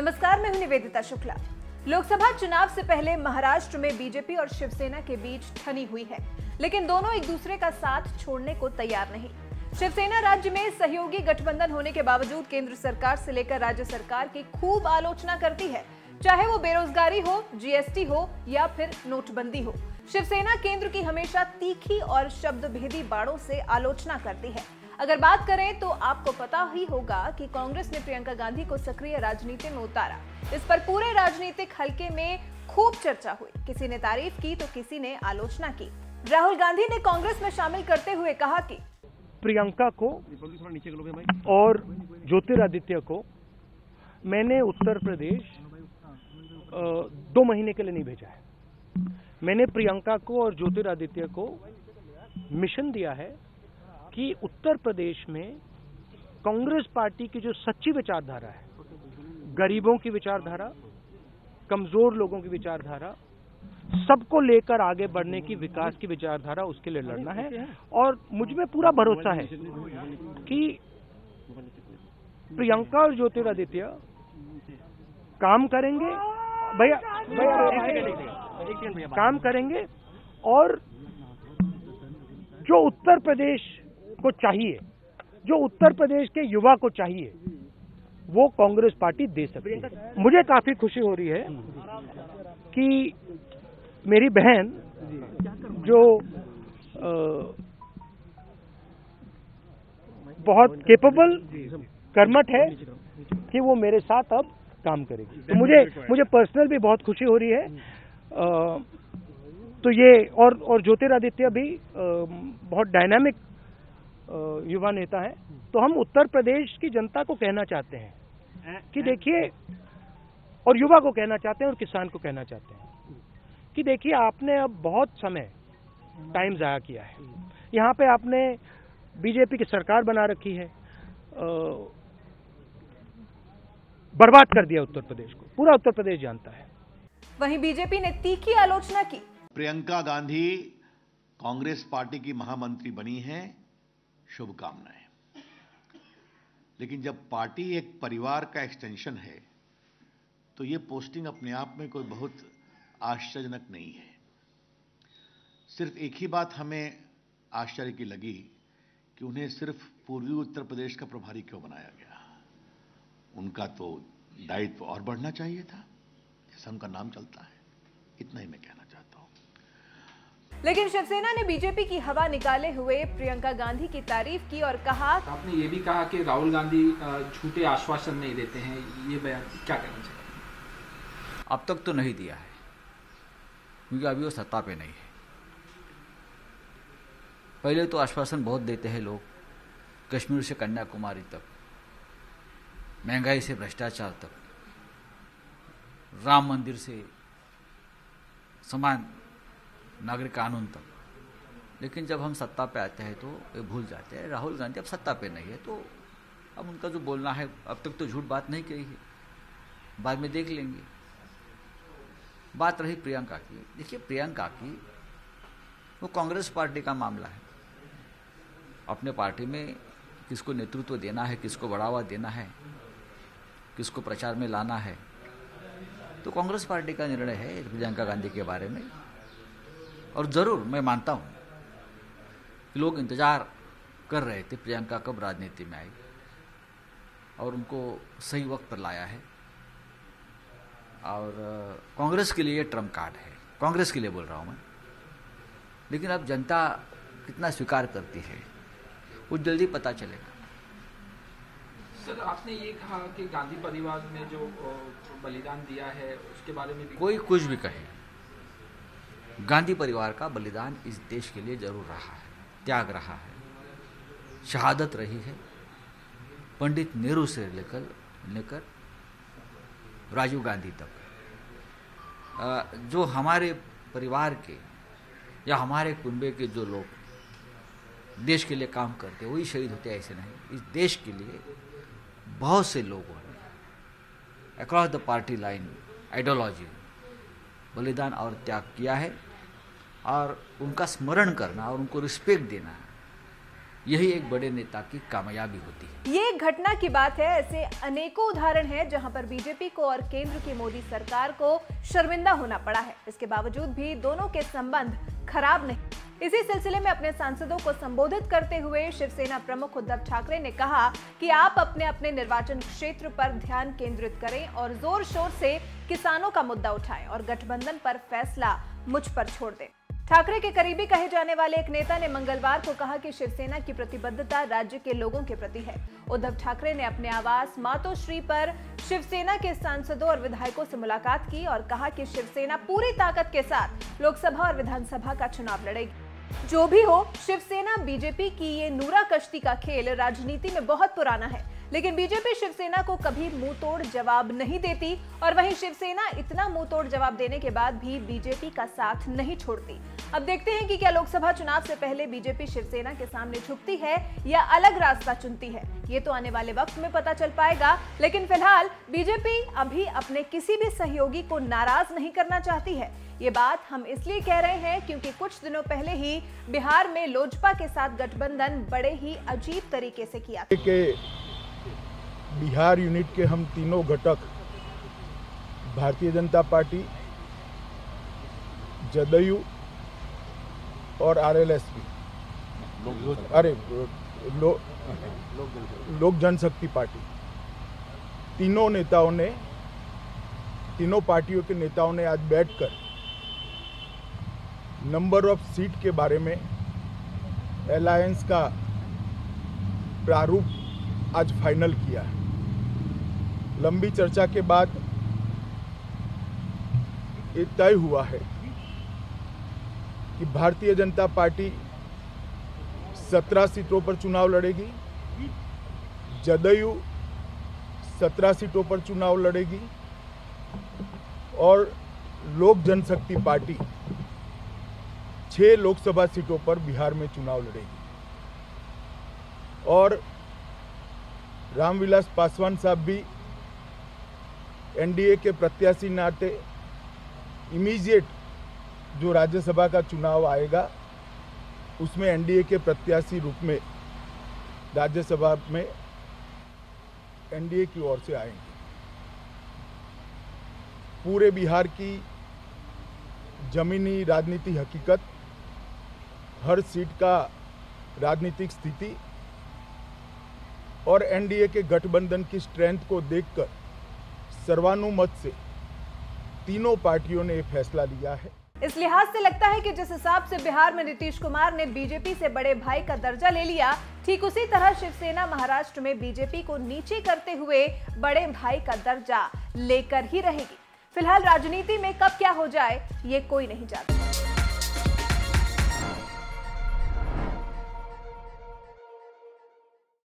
नमस्कार, मैं हूं निवेदिता शुक्ला। लोकसभा चुनाव से पहले महाराष्ट्र में बीजेपी और शिवसेना के बीच ठनी हुई है, लेकिन दोनों एक दूसरे का साथ छोड़ने को तैयार नहीं। शिवसेना राज्य में सहयोगी गठबंधन होने के बावजूद केंद्र सरकार से लेकर राज्य सरकार की खूब आलोचना करती है, चाहे वो बेरोजगारी हो, जीएसटी हो या फिर नोटबंदी हो। शिवसेना केंद्र की हमेशा तीखी और शब्दभेदी बाणों से आलोचना करती है। अगर बात करें तो आपको पता ही होगा कि कांग्रेस ने प्रियंका गांधी को सक्रिय राजनीति में उतारा। इस पर पूरे राजनीतिक हलके में खूब चर्चा हुई। किसी ने तारीफ की तो किसी ने आलोचना की। राहुल गांधी ने कांग्रेस में शामिल करते हुए कहा कि प्रियंका को और ज्योतिरादित्य को मैंने उत्तर प्रदेश 2 महीने के लिए नहीं भेजा है। मैंने प्रियंका को और ज्योतिरादित्य को मिशन दिया है कि उत्तर प्रदेश में कांग्रेस पार्टी की जो सच्ची विचारधारा है, गरीबों की विचारधारा, कमजोर लोगों की विचारधारा, सबको लेकर आगे बढ़ने की, विकास की विचारधारा, उसके लिए लड़ना है। और मुझ में पूरा भरोसा है कि प्रियंका और ज्योतिरादित्य काम करेंगे, काम करेंगे और जो उत्तर प्रदेश को चाहिए, जो उत्तर प्रदेश के युवा को चाहिए, वो कांग्रेस पार्टी दे सकती है। मुझे काफी खुशी हो रही है कि मेरी बहन जो बहुत केपेबल, कर्मठ है, कि वो मेरे साथ अब काम करेगी। तो मुझे पर्सनल भी बहुत खुशी हो रही है। तो ये और ज्योतिरादित्य भी बहुत डायनामिक युवा नेता है। तो हम उत्तर प्रदेश की जनता को कहना चाहते हैं कि देखिए, और युवा को कहना चाहते हैं और किसान को कहना चाहते हैं कि देखिए, आपने अब बहुत समय टाइम जाया किया है। यहाँ पे आपने बीजेपी की सरकार बना रखी है, बर्बाद कर दिया उत्तर प्रदेश को, पूरा उत्तर प्रदेश जानता है। वहीं बीजेपी ने तीखी आलोचना की। प्रियंका गांधी कांग्रेस पार्टी की महामंत्री बनी हैं, शुभकामनाएं। लेकिन जब पार्टी एक परिवार का एक्सटेंशन है तो ये पोस्टिंग अपने आप में कोई बहुत आश्चर्यजनक नहीं है। सिर्फ एक ही बात हमें आश्चर्य की लगी कि उन्हें सिर्फ पूर्वी उत्तर प्रदेश का प्रभारी क्यों बनाया गया। उनका तो दायित्व और बढ़ना चाहिए था, जैसा उनका नाम चलता है। इतना ही मैं कहना चाहता हूं। लेकिन शिवसेना ने बीजेपी की हवा निकाले हुए प्रियंका गांधी की तारीफ की और कहा, आपने ये भी कहा कि राहुल गांधी झूठे आश्वासन नहीं देते हैं। ये बयान क्या कहना चाहिए? अब तक तो नहीं दिया है, क्योंकि अभी वो सत्ता पे नहीं है। पहले तो आश्वासन बहुत देते हैं लोग, कश्मीर से कन्याकुमारी तक, महंगाई से भ्रष्टाचार तक, राम मंदिर से समान नागरिक कानून तक। लेकिन जब हम सत्ता पे आते हैं तो ये भूल जाते हैं। राहुल गांधी अब सत्ता पे नहीं है, तो अब उनका जो बोलना है, अब तक तो झूठ बात नहीं कही है, बाद में देख लेंगे। बात रही प्रियंका की। देखिए, प्रियंका की वो कांग्रेस पार्टी का मामला है। अपने पार्टी में किसको नेतृत्व देना है, किसको बढ़ावा देना है, किसको प्रचार में लाना है, तो कांग्रेस पार्टी का निर्णय है प्रियंका गांधी के बारे में। और जरूर मैं मानता हूं कि लोग इंतजार कर रहे थे प्रियंका कब राजनीति में आई, और उनको सही वक्त पर लाया है। और कांग्रेस के लिए ये ट्रम्प कार्ड है, कांग्रेस के लिए बोल रहा हूं मैं। लेकिन अब जनता कितना स्वीकार करती है वो जल्दी पता चलेगा। सर, आपने ये कहा कि गांधी परिवार ने जो बलिदान दिया है उसके बारे में भी कोई कुछ भी कहे, गांधी परिवार का बलिदान इस देश के लिए जरूर रहा है, त्याग रहा है, शहादत रही है। पंडित नेहरू से लेकर राजीव गांधी तक, जो हमारे परिवार के या हमारे कुनबे के जो लोग देश के लिए काम करते वही शहीद होते, ऐसे नहीं। इस देश के लिए बहुत से लोगों ने across the party line, ideology, बलिदान और त्याग किया है। और उनका स्मरण करना और उनको रिस्पेक्ट देना यही एक बड़े नेता की कामयाबी होती है। ये एक घटना की बात है, ऐसे अनेकों उदाहरण हैं जहां पर बीजेपी को और केंद्र की मोदी सरकार को शर्मिंदा होना पड़ा है। इसके बावजूद भी दोनों के संबंध खराब नहीं। इसी सिलसिले में अपने सांसदों को संबोधित करते हुए शिवसेना प्रमुख उद्धव ठाकरे ने कहा कि आप अपने अपने निर्वाचन क्षेत्र पर ध्यान केंद्रित करें और जोर शोर से किसानों का मुद्दा उठाएं और गठबंधन पर फैसला मुझ पर छोड़ दें। ठाकरे के करीबी कहे जाने वाले एक नेता ने मंगलवार को कहा कि शिवसेना की प्रतिबद्धता राज्य के लोगों के प्रति है। उद्धव ठाकरे ने अपने आवास मातोश्री पर शिवसेना के सांसदों और विधायकों से मुलाकात की और कहा कि शिवसेना पूरी ताकत के साथ लोकसभा और विधानसभा का चुनाव लड़ेगी। जो भी हो, शिवसेना बीजेपी की ये नूरा कश्ती का खेल राजनीति में बहुत पुराना है, लेकिन बीजेपी शिवसेना को कभी मुंह तोड़ जवाब नहीं देती और वहीं शिवसेना इतना मुंह तोड़ जवाब देने के बाद भी बीजेपी का साथ नहीं छोड़ती। अब देखते हैं कि क्या लोकसभा चुनाव से पहले बीजेपी शिवसेना के सामने झुकती है या अलग रास्ता चुनती है। ये तो आने वाले वक्त में पता चल पाएगा, लेकिन फिलहाल बीजेपी अभी अपने किसी भी सहयोगी को नाराज नहीं करना चाहती है। ये बात हम इसलिए कह रहे हैं क्योंकि कुछ दिनों पहले ही बिहार में लोजपा के साथ गठबंधन बड़े ही अजीब तरीके से किया। बिहार यूनिट के हम तीनों घटक भारतीय जनता पार्टी, जदयू और आरएलएसपी लोक जनशक्ति पार्टी, तीनों पार्टियों के नेताओं ने आज बैठकर नंबर ऑफ सीट के बारे में अलायंस का प्रारूप आज फाइनल किया है। लंबी चर्चा के बाद ये तय हुआ है कि भारतीय जनता पार्टी 17 सीटों पर चुनाव लड़ेगी, जदयू 17 सीटों पर चुनाव लड़ेगी और लोक जनशक्ति पार्टी 6 लोकसभा सीटों पर बिहार में चुनाव लड़ेगी। और रामविलास पासवान साहब भी एनडीए के प्रत्याशी नाते इमीडिएट जो राज्यसभा का चुनाव आएगा उसमें एनडीए के प्रत्याशी रूप में राज्यसभा में एनडीए की ओर से आएंगे। पूरे बिहार की जमीनी राजनीति हकीकत, हर सीट का राजनीतिक स्थिति और एनडीए के गठबंधन की स्ट्रेंथ को देखकर सर्वानुमत से तीनों पार्टियों ने फैसला लिया है। इस लिहाज से लगता है कि जिस हिसाब से बिहार में नीतीश कुमार ने बीजेपी से बड़े भाई का दर्जा ले लिया, ठीक उसी तरह शिवसेना महाराष्ट्र में बीजेपी को नीचे करते हुए बड़े भाई का दर्जा लेकर ही रहेगी। फिलहाल राजनीति में कब क्या हो जाए ये कोई नहीं जानता।